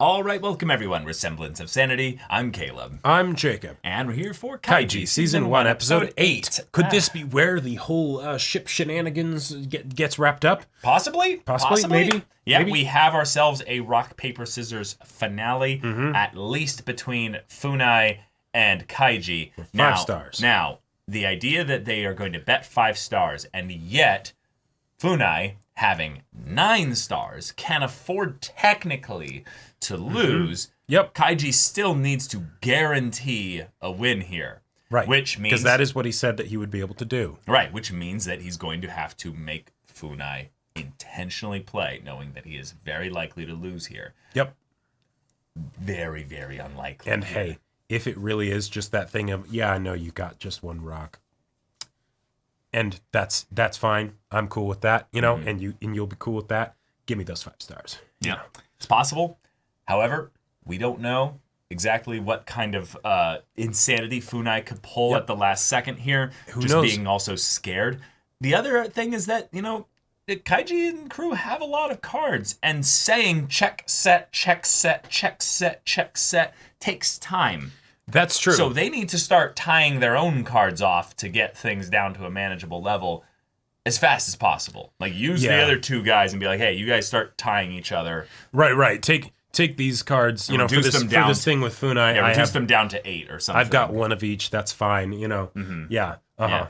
All right, welcome everyone. We're Semblance of Sanity. I'm Caleb. I'm Jacob. And we're here for Kaiji, Season 1, Episode 8. Could this be where the whole ship shenanigans gets wrapped up? Possibly, maybe. Yeah, maybe. We have ourselves a rock, paper, scissors finale, at least between Funai and Kaiji. 5 stars. Now, the idea that they are going to bet 5 stars, and yet Funai, having 9 stars, can afford technically to lose. Yep. Kaiji still needs to guarantee a win here. Right. Which means... because that is what he said that he would be able to do. Right, which means that he's going to have to make Funai intentionally play, knowing that he is very likely to lose here. Yep. Very, very unlikely. And hey, if it really is just that thing of, yeah, I know you got just 1 rock. And that's fine. I'm cool with that, you know, and you'll be cool with that. Give me those 5 stars. Yeah. It's possible. However, we don't know exactly what kind of insanity Funai could pull at the last second here. Who just knows? Being also scared. The other thing is that, you know, Kaiji and crew have a lot of cards, and saying check, set, check, set, check, set, check, set takes time. That's true. So they need to start tying their own cards off to get things down to a manageable level as fast as possible. Like, use the other 2 guys and be like, hey, you guys start tying each other. Right. Take these cards, you know, for this thing with Funai. Yeah, reduce them down to 8 or something. I've got 1 of each. That's fine, you know. Yeah. Yeah.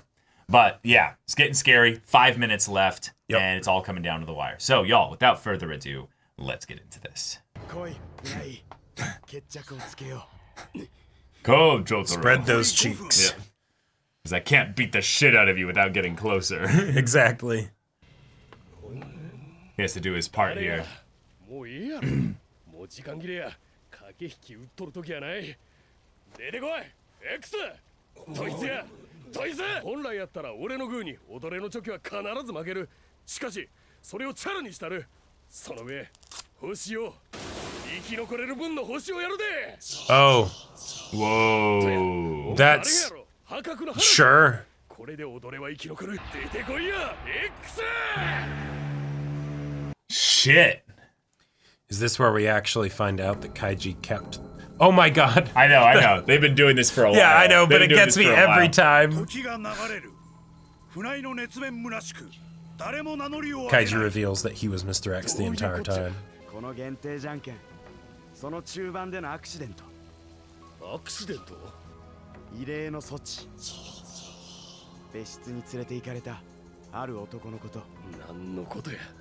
But, yeah, it's getting scary. 5 minutes left, and it's all coming down to the wire. So, y'all, without further ado, let's get into this. Come, Jotaro. Spread those cheeks. Yeah. Because I can't beat the shit out of you without getting closer. Exactly. He has to do his part here. Oh. Whoa. That's... sure. Shit. Is this where we actually find out that Kaiji kept... oh my god. I know. They've been doing this for a while. Yeah, I know, but it gets me every time. Kaiji reveals that he was Mr. X the entire time.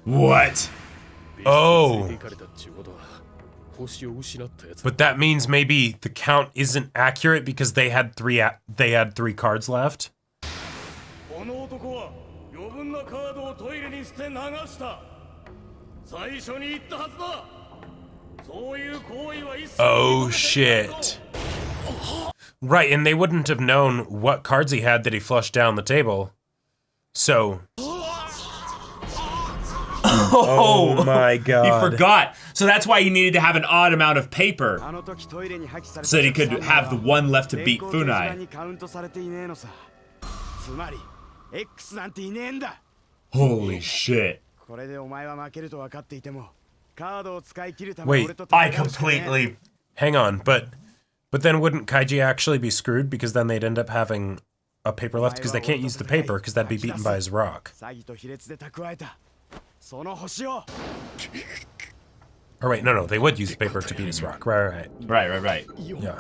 What? Oh. But that means maybe the count isn't accurate because they had 3 cards left. Oh shit. Right, and they wouldn't have known what cards he had that he flushed down the table. So... oh my god. He forgot. So that's why he needed to have an odd amount of paper, so that he could have the 1 left to beat Funai. Holy shit. Wait, I completely... hang on, but then wouldn't Kaiji actually be screwed because then they'd end up having a paper left because they can't use the paper because that'd be beaten by his rock. Or wait, no, they would use the paper to beat his rock. Right. Right. Yeah.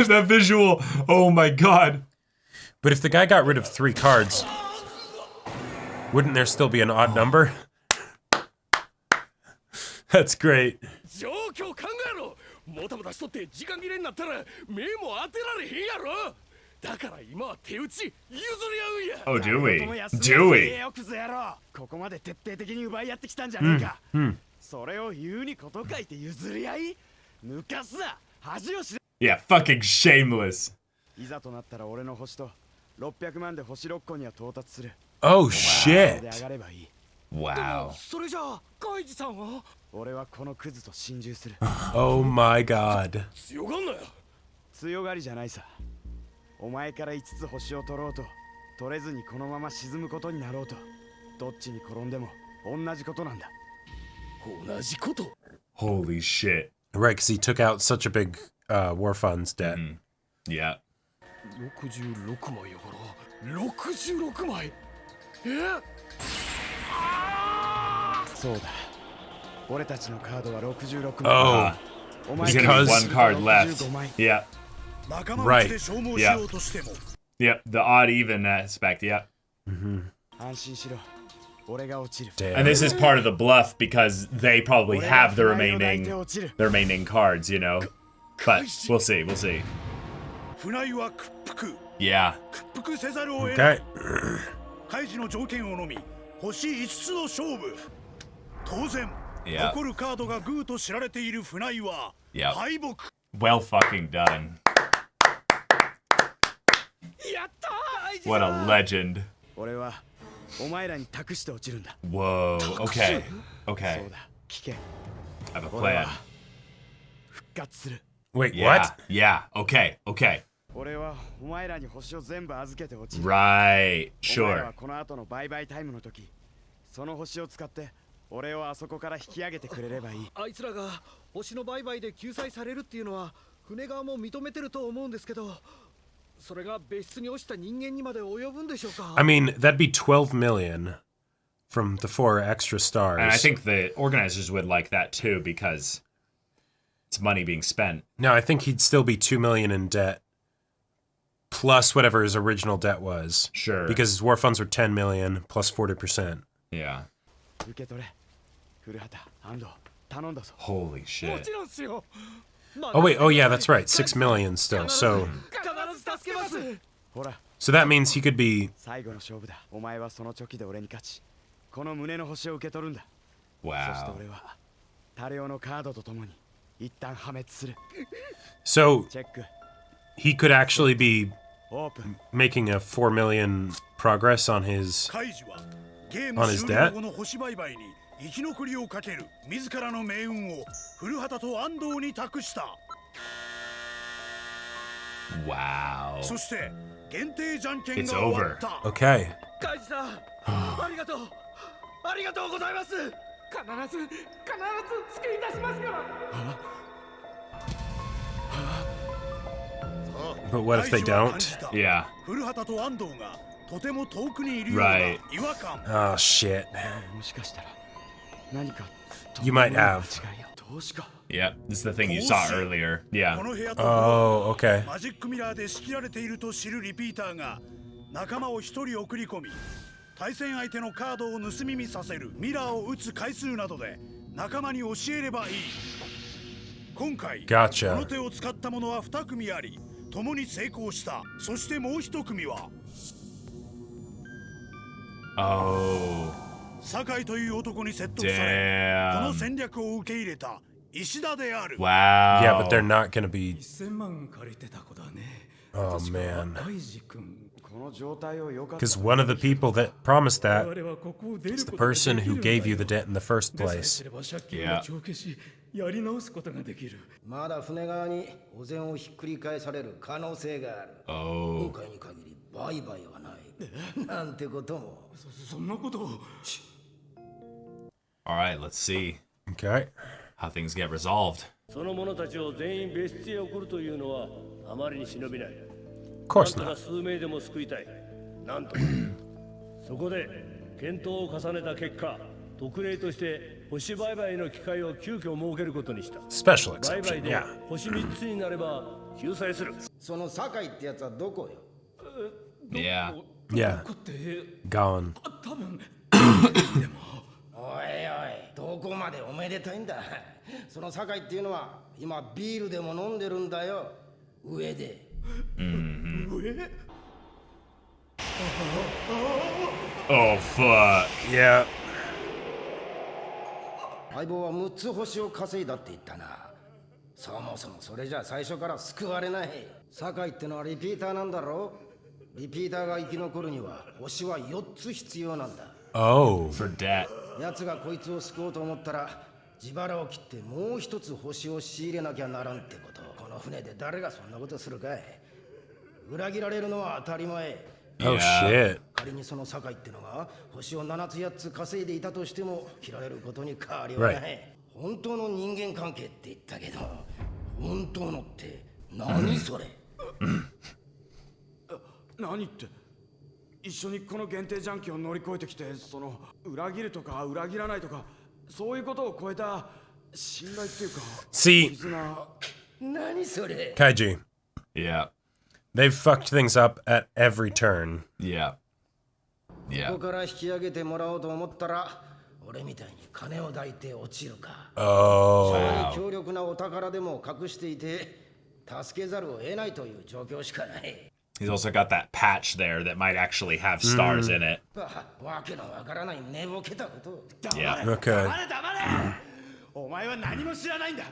That visual. Oh my god. But if the guy got rid of 3 cards, wouldn't there still be an odd number? That's great. Oh, do we? Yeah, fucking shameless. Oh shit. Wow. Oh my god. お前から5つ星を取ろうと取れずにこのまま沈むことになろうとどっちに転んでも同じことなんだ Holy shit. Right, because he took out such a big war funds debt. Yeah. 66枚やから66枚そうだ俺たちのカードは66枚 Oh, お前 There's が gonna be one card left. 65枚 Yeah. 仲間内で消耗しようとしても Yep. The odd even aspect. Yep. 安心しろ俺が落ちる damn. And this is part of the bluff because they probably 俺 have the が船井を抱いて落ちる remaining cards, you know. But we'll see. We'll see. 船井は屈服 Yeah. 屈服せざるを得ない Okay. カイジの条件をのみ星5つの勝負当然 Yeah. 残るカードがグーと知られている船井は Yeah. 敗北 Well fucking done. やったー What a legend. 俺はお前らに託して落ちるんだ Whoa. Okay. そ Okay. うだ聞け I have a 俺 plan. は復活する Wait, Yeah. what? Yeah. Okay. Okay. 俺はお前らに星を全部預けて落ちる Right. お前ら Sure. はこの後の売買タイムの時その星を使って俺をあそこから引き上げてくれればいいあいつらが星の売買で救済されるっていうのは船側も認めてると思うんですけどそれが別室に落ちた人間にまで及ぶんでしょうか I mean, that'd be 12 million from the 4 extra stars. And I think the organizers would like that too because it's money being spent. No, I think he'd still be 2 million in debt plus whatever his original debt was. Sure. Because his war funds were 10 million plus 40%. Yeah. 受け取れ古畑安藤頼んだぞ Holy も shit. ちろんっすよ Oh, wait. Oh, yeah, that's right. 6 million still. So 必ず助けますほら so that means he could be... 最後の勝負だお前はそのチョキで俺に勝ちこの胸の星を受け取るんだそして Wow. 俺はタレオのカードとともに一旦破滅する So チェック he could actually be オープン making a 4 million progress on his... カイジはゲー On ム his 終 debt? 了後の星売買に生き残りをかける自らの命運を古畑と安藤に託した Wow. そして限定じゃんけん It's が終わった Okay. カイジさんありがとうありがとうございます必ず救い出しますから But what if they カイジは感 don't? じた Yeah. 古畑と安藤がとても遠くにいるような違和感 Oh, shit. もしかしたら何か You might 間 have. 違いをどうしか Yeah. This is the thing you saw earlier. こ Yeah. の部屋と Oh, okay. マジックミラーで仕切られていると知るリピーターが仲間を一人送り込み対戦相手のカードを盗み見させるミラーを打つ回数などで仲間に教えればいい今回 Gotcha. この手を使った者は2組あり共に成功したそしてもう1組は Oh. 酒井という男に説得されこの Damn. 戦略を受け入れた石田である Wow. Yeah, but they're not going to be... 1000万借りてた子だね Oh, man. カイジ君この状態をよかった Because one of the people that promised that 我々はここを出る is the ことができる person ん who だ gave you よ the debt in the first でさえ place. すれば借金を帳消しやり直すことができるまだ船側にお膳をひっくり返される可能性がある。 Oh. 今回に限り売買はない。なんてことも。そんなことを All right. Let's see Okay. how things get resolved. その者たちを全員別室へ送るというのはあまりに忍びない。 Of course なんと not. か数名でも救いたい。なんとか。そこで検討を重ねた結果、特例として星売買の機会を急遽設けることにした。 Special 売買 exception. で Yeah. 星3つになれば救済する。その酒井ってやつはどこよ。 Yeah. Yeah. こって Gone. 多分おいおい、どこまでおめでたいんだ。その酒井っていうのは今ビールでも飲んでるんだよ。上で。 Oh fuck. Yeah. 相棒は6つ星を稼いだって言ったな。そもそもそれじゃ最初から救われない。酒井ってのはリピーターなんだろう。リピーターが生き残るには星は4つ必要なんだ。 Oh. For debt. 奴がこいつを救おうと思ったら自腹を切ってもう一つ星を仕入れなきゃならんってこと。この船で誰がそんなことするかい。裏切られるのは当たり前。Oh, Yeah. shit. 仮にその酒井ってのが星を7つ8つ稼いでいたとしても切られることに変わりはない。本当の人間関係って言ったけど、本当のって何それ？何って一緒にこの限定ジャンキを乗り越えてきて、その裏切るとか裏切らないとかそういうことを超えた信頼っていうか。See, 何それ？ Kaiji, Yeah. they've fucked things up at every turn. Yeah. こ Yeah. こから引き上げてもらおうと思ったら、俺みたいに金を抱いて落ちるか。 Oh. そんなに強力なお宝でも隠していて、助けざるを得ないという状況しかない。 He's also got that patch there that might actually have stars in it. わけのわからない寝ぼけたこと。 Yeah. Okay. 黙れ黙れ。お前は何も知らないんだ。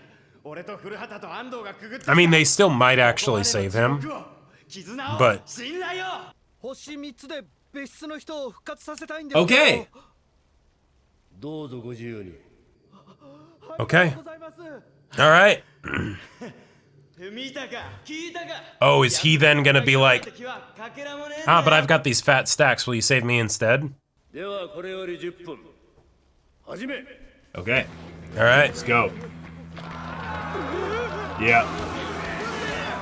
俺と古畑と安藤がくぐって。 I mean, they still might actually save him, 絆を but 信頼を。星3つで別室の人を復活させたいんですけど。 Okay. どうぞご自由に。 okay. ありがとうございます。 All right. 見たか聞いたか。 Oh, is he then gonna be like, 敵はかけらもねえんだよ。 ah, but I've got these fat stacks. Will you save me instead? ではこれより10分。始め。 Okay. All right. Let's go. Yeah.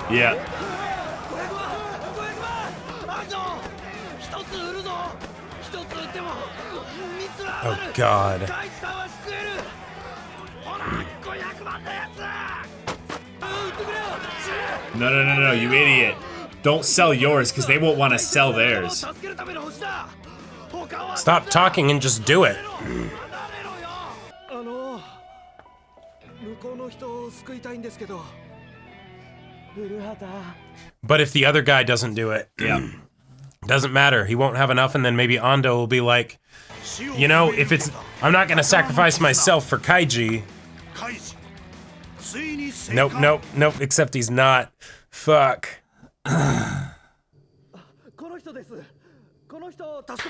Yeah. 一つ売るぞ。一つ売っても三つは Oh God. カイジさんは救える。ほら500万のやつ。売ってくれよ。 No, no, no, no, you idiot. Don't sell yours because they won't want to sell theirs. 助けるための星だ。他は Stop talking and just do it. 向こうの人を救いたいんですけど。古畑。 But if the other guy doesn't do it, Yeah. doesn't matter. He won't have enough, and then maybe Ando will be like, you know, if it's, I'm not gonna sacrifice myself for Kaiji. カイジついに成 Nope, 果 nope, nope. Except he's not. Fuck. この人です。この人を助け。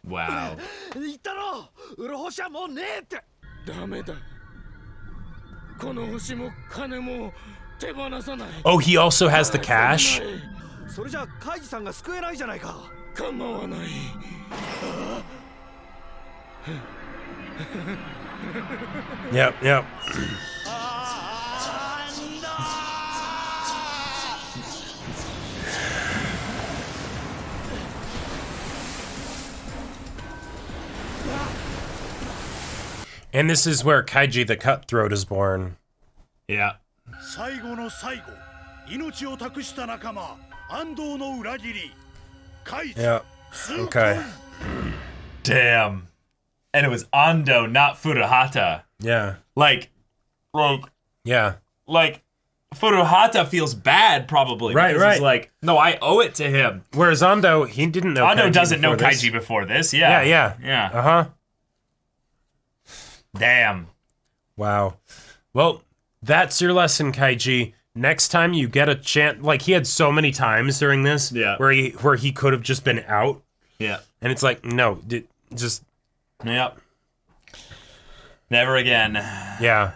Wow. 言ったろ。売る星はもうねえって。ダメだ。この星も金も手放さない。 Oh, he also has the cash? それじゃカイジさんが救えないじゃないか。構わない。 Yep, yep. And this is where Kaiji the Cutthroat is born. Yeah. 最後の最後、命を託した仲間安藤の裏切りカイジ Yeah. Okay. Damn. And it was Ando, not Furuhata. Yeah. Like, Yeah. Furuhata feels bad probably. Right, because right. He's like, no, I owe it to him. Whereas Ando, he didn't know Ando Kaiji doesn't know before this. Kaiji before this. Yeah. Yeah. Yeah. Uh-huh. Damn. Wow. Well, that's your lesson, Kaiji. Next time you get a chance, like he had so many times during this, Yeah. where he could have just been out, Yeah. and it's like, no, just Yep. Never again. yeah.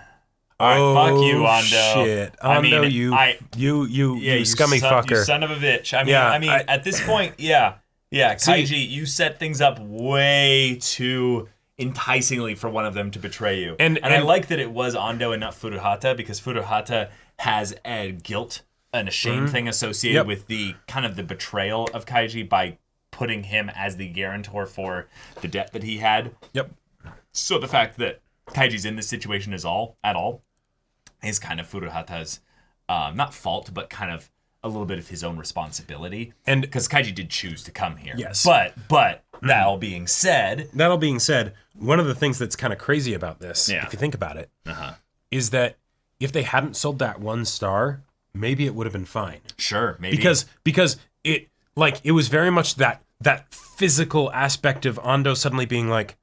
All right, fuck you, Ando. Shit, I Ando, mean, you scummy fucker. You son of a bitch. I mean, Yeah, at this point, yeah, Kaiji, you set things up way too enticingly for one of them to betray you. And I like that it was Ando and not Furuhata, because Furuhata has a guilt and a shame thing associated with the kind of the betrayal of Kaiji by putting him as the guarantor for the debt that he had. Yep. So the fact that Kaiji's in this situation at all is kind of Furuhata's not fault, but kind of a little bit of his own responsibility. And because Kaiji did choose to come here. Yes. But that all being said, one of the things that's kind of crazy about this, if you think about it, is that if they hadn't sold that one star, maybe it would have been fine. Sure, maybe. Because it was very much that physical aspect of Ando suddenly being like,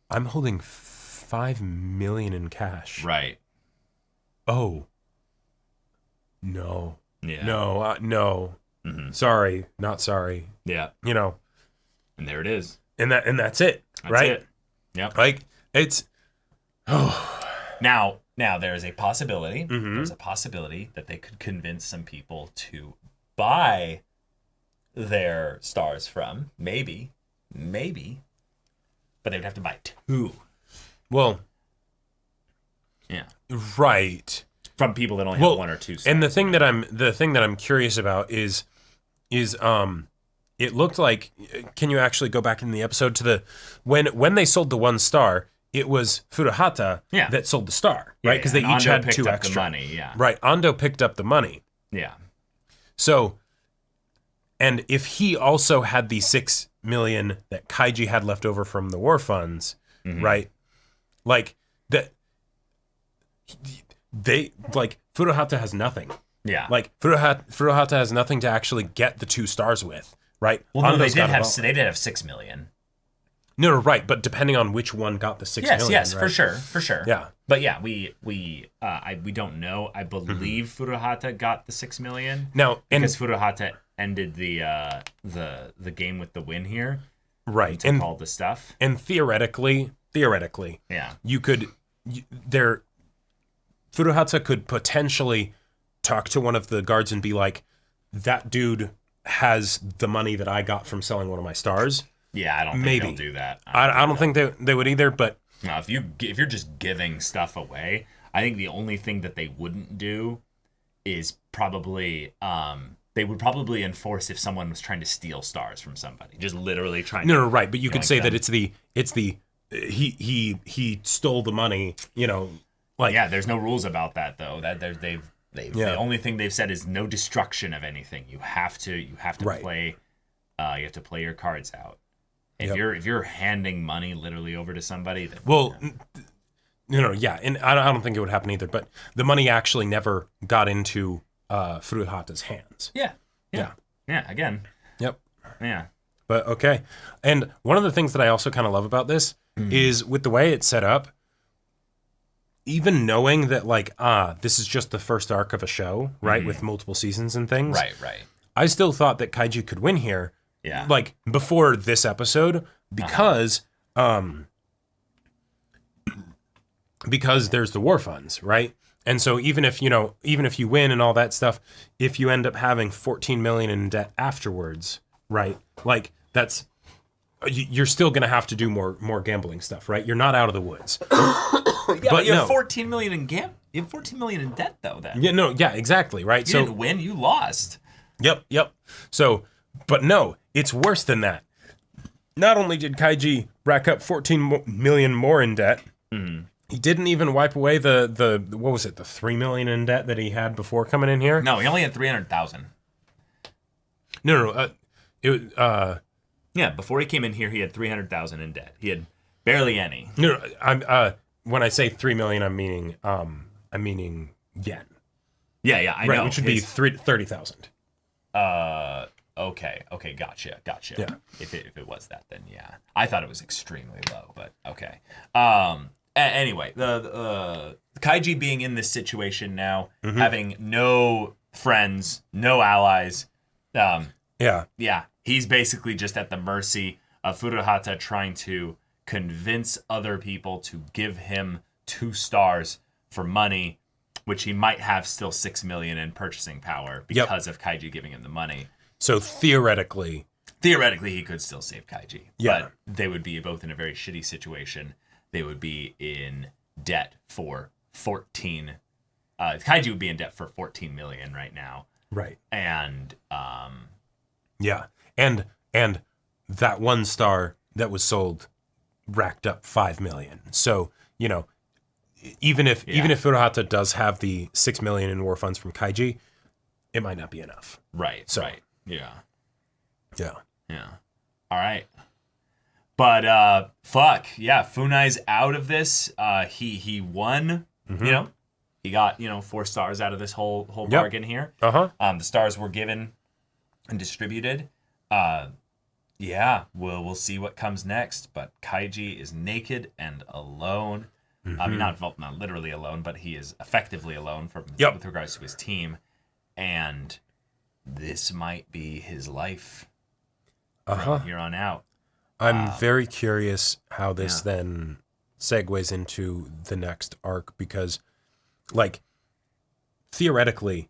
I'm holding 5 million in cash. Right. Oh. No. Yeah. No. No. Sorry. Not sorry. Yeah. You know. And there it is. And that's it. That's right? it. Yep. Like it's. Now there's a possibility. There's a possibility that they could convince some people to buy their stars from. Maybe. But they'd have to buy 2. Well, yeah, right. From people that only have 1 or 2 stars. And the thing that I'm curious about is it looked like, can you actually go back in the episode to the when they sold the 1 star, it was Furuhata that sold the star, right? Because they each had 2 extra. The money, yeah. Right. Ando picked up the money. Yeah. So, and if he also had the 6 million that Kaiji had left over from the war funds, right? Like that, Furuhata has nothing. Yeah. Like Furuhata has nothing to actually get the 2 stars with, right? Well, no, they did have 6 million. No, right, but depending on which one got the 6 million. Yes, right? for sure. Yeah. But yeah, we don't know. I believe Furuhata got the 6 million. Now, because Furuhata ended the game with the win here. Right. To call the stuff. And theoretically, yeah, Furuhata could potentially talk to one of the guards and be like, that dude has the money that I got from selling one of my stars. Yeah, I don't think they'll do that. I don't think they would either, but... No, if you're just giving stuff away, I think the only thing that they wouldn't do is probably... they would probably enforce if someone was trying to steal stars from somebody. Just literally trying to... No, right, but you could say that it's the... He stole the money, like... Yeah, there's no rules about that, though. That the only thing they've said is no destruction of anything. You have to right. play... you have to play your cards out. If you're handing money literally over to somebody, then, yeah, and I don't think it would happen either. But the money actually never got into Furuhata's hands. Yeah. Again. Yep. Yeah. But okay, and one of the things that I also kind of love about this is with the way it's set up. Even knowing that, like, this is just the first arc of a show, right, with multiple seasons and things. Right. I still thought that Kaiji could win here. Yeah. Like before this episode, because there's the war funds, right? And so even if you win and all that stuff, if you end up having 14 million in debt afterwards, right? Like you're still gonna have to do more gambling stuff, right? You're not out of the woods. But you have 14 million in You have 14 million in debt though. Then. Yeah, exactly, right. You didn't win, you lost. Yep. So, but no, it's worse than that. Not only did Kaiji rack up 14 million more in debt, he didn't even wipe away the what was it, the 3 million in debt that he had before coming in here. No, he only had 300,000. No. Yeah, before he came in here, he had 300,000 in debt. He had barely any. No, I'm when I say 3 million, I'm meaning yen. Yeah, I know. Which would be 30,000. Okay, gotcha. Yeah. If it was that, then yeah. I thought it was extremely low, but okay. Anyway, the Kaiji being in this situation now, having no friends, no allies. Yeah, he's basically just at the mercy of Furuhata trying to convince other people to give him 2 stars for money, which he might have still 6 million in purchasing power because of Kaiji giving him the money. So theoretically, he could still save Kaiji. Yeah. But they would be both in a very shitty situation. They would be in debt for 14. Kaiji would be in debt for 14 million right now. Right. And yeah. And that 1 star that was sold racked up 5 million. So, even if Furuhata does have the 6 million in war funds from Kaiji, it might not be enough. Right. So, right. Yeah. Yeah. All right. But fuck yeah, Funai's out of this. He won. He got 4 stars out of this whole bargain here. The stars were given and distributed. Yeah, we'll see what comes next. But Kaiji is naked and alone. I mean, not literally alone, but he is effectively alone with regards to his team. And this might be his life from here on out. I'm very curious how this then segues into the next arc because, like, theoretically,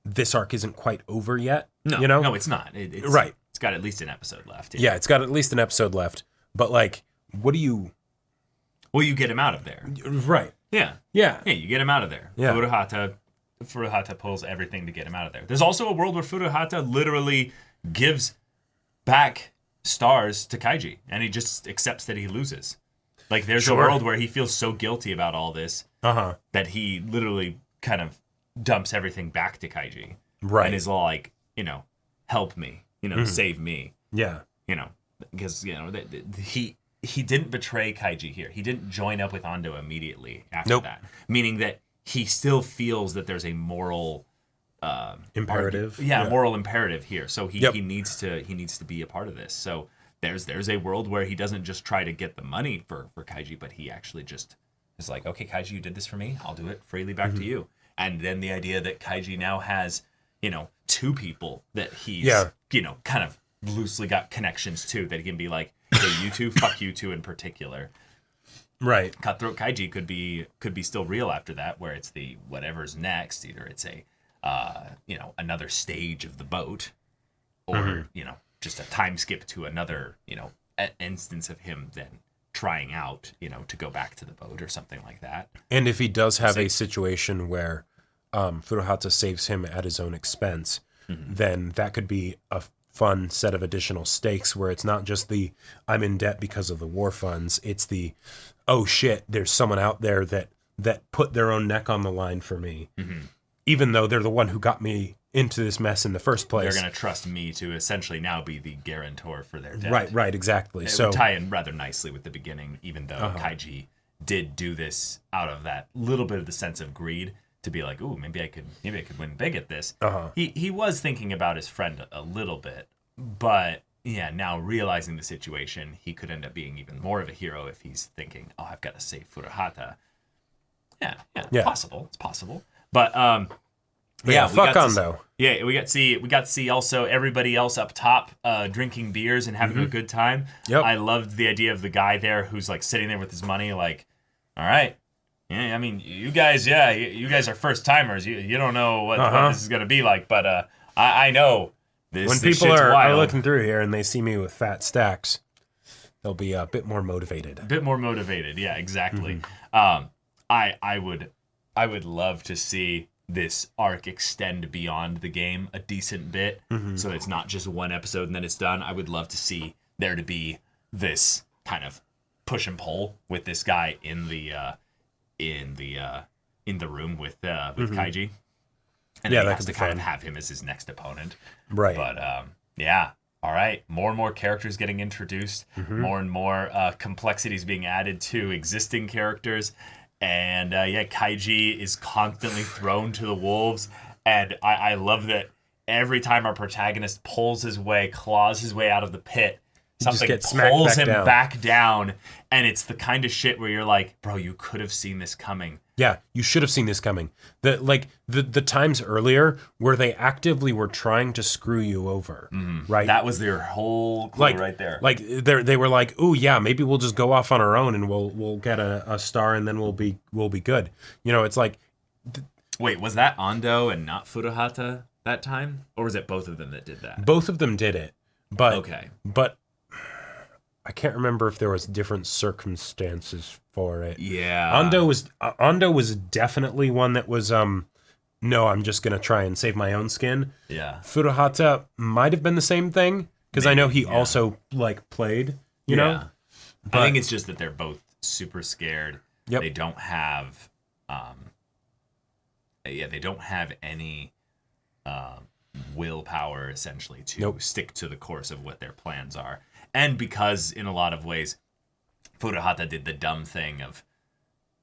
this arc isn't quite over yet. No, it's not. Right. got at least an episode left. Yeah, it's got at least an episode left. But like, what do you? Well, you get him out of there. Right. Yeah. Yeah. Yeah, you get him out of there. Yeah. Furuhata pulls everything to get him out of there. There's also a world where Furuhata literally gives back stars to Kaiji, and he just accepts that he loses. Like, there's a world where he feels so guilty about all this that he literally kind of dumps everything back to Kaiji. Right. And is all like, help me, save me. Yeah. Because, he didn't betray Kaiji here. He didn't join up with Ando immediately after that. Meaning that he still feels that there's a moral imperative. Moral imperative here. So he needs to be a part of this. So there's a world where he doesn't just try to get the money for Kaiji, but he actually just is like, okay, Kaiji, you did this for me. I'll do it freely back to you. And then the idea that Kaiji now has, two people that he's, kind of loosely got connections to, that he can be like, hey, you two, fuck you two in particular. Right. Cutthroat Kaiji could be still real after that, where it's the whatever's next. Either it's a, another stage of the boat, or, just a time skip to another, instance of him then trying out, to go back to the boat or something like that. And if he does have a situation where Furuhata saves him at his own expense, then that could be a fun set of additional stakes where it's not just the I'm in debt because of the war funds. It's the, oh shit, there's someone out there that put their own neck on the line for me. Even though they're the one who got me into this mess in the first place. They're going to trust me to essentially now be the guarantor for their debt. Right, exactly. It would tie in rather nicely with the beginning, even though Kaiji did do this out of that little bit of the sense of greed to be like, ooh, maybe I could win big at this. He was thinking about his friend a little bit, but yeah, now realizing the situation, he could end up being even more of a hero if he's thinking, oh, I've got to save Furuhata. Yeah. Possible. It's possible. But fuck Ando. Yeah, we got to see also everybody else up top drinking beers and having a good time. Yep. I loved the idea of the guy there who's like sitting there with his money, like, all right. Yeah, I mean, you guys are first timers. You don't know what this is gonna be like, but I know this. When this people shit's are wild. looking through here and they see me with fat stacks, they'll be a bit more motivated. Yeah, exactly. I would love to see this arc extend beyond the game a decent bit, so it's not just one episode and then it's done. I would love to see there to be this kind of push and pull with this guy in the room with Kaiji, and then he has to kind of have him as his next opponent, right? But all right, more and more characters getting introduced, more and more complexities being added to existing characters. And Kaiji is constantly thrown to the wolves. And I love that every time our protagonist claws his way out of the pit, something pulls him back down. And it's the kind of shit where you're like, bro, you could have seen this coming. Yeah, you should have seen this coming. The times earlier where they actively were trying to screw you over, right? That was their whole clue right there. Like they were like, "Ooh, yeah, maybe we'll just go off on our own and we'll get a star and then we'll be good." It's like, wait, was that Ando and not Furuhata that time, or was it both of them that did that? Both of them did it, but okay, but I can't remember if there was different circumstances for it. Yeah. Ando was definitely one that was no, I'm just going to try and save my own skin. Yeah. Furuhata might have been the same thing because I know he also played, you know. But I think it's just that they're both super scared. Yep. They don't have they don't have any willpower essentially to stick to the course of what their plans are. And because in a lot of ways, Furuhata did the dumb thing of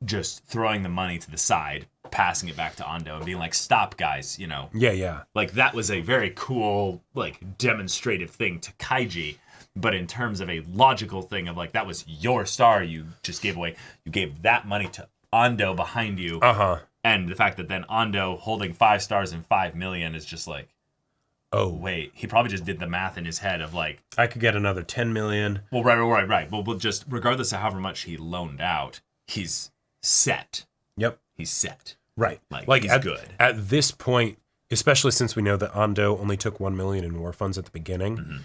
just throwing the money to the side, passing it back to Ando and being like, stop, guys, Yeah. Like, that was a very cool, demonstrative thing to Kaiji. But in terms of a logical thing of, that was your star you just gave away. You gave that money to Ando behind you. And the fact that then Ando holding 5 stars and 5 million is just like, oh, wait, he probably just did the math in his head of I could get another 10 million. Well, right. Well, we'll just, regardless of however much he loaned out, he's set. Yep. He's set. Right. He's good. At this point, especially since we know that Ando only took 1 million in war funds at the beginning,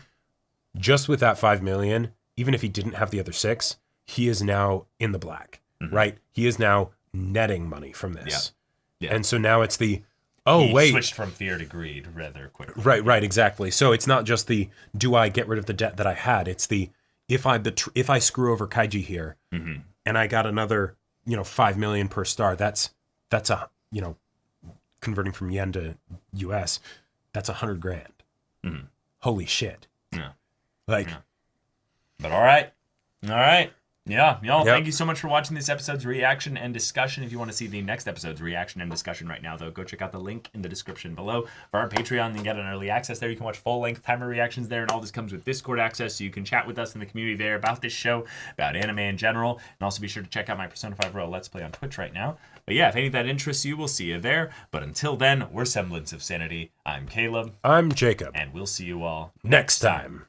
just with that 5 million, even if he didn't have the other 6, he is now in the black, right? He is now netting money from this. Yeah. And so now it's the, he switched from fear to greed rather quickly. Right, exactly. So it's not just the, do I get rid of the debt that I had? It's the, if I screw over Kaiji here and I got another, 5 million per star, that's a, converting from yen to US, that's $100,000. Holy shit. Yeah. Like, but all right. Yeah, y'all, thank you so much for watching this episode's reaction and discussion. If you want to see the next episode's reaction and discussion right now, though, go check out the link in the description below. For our Patreon, you can get an early access there. You can watch full-length timer reactions there, and all this comes with Discord access, so you can chat with us in the community there about this show, about anime in general, and also be sure to check out my Persona 5 Royal Let's Play on Twitch right now. But yeah, if any of that interests you, we'll see you there. But until then, we're Semblance of Sanity. I'm Caleb. I'm Jacob. And we'll see you all next time.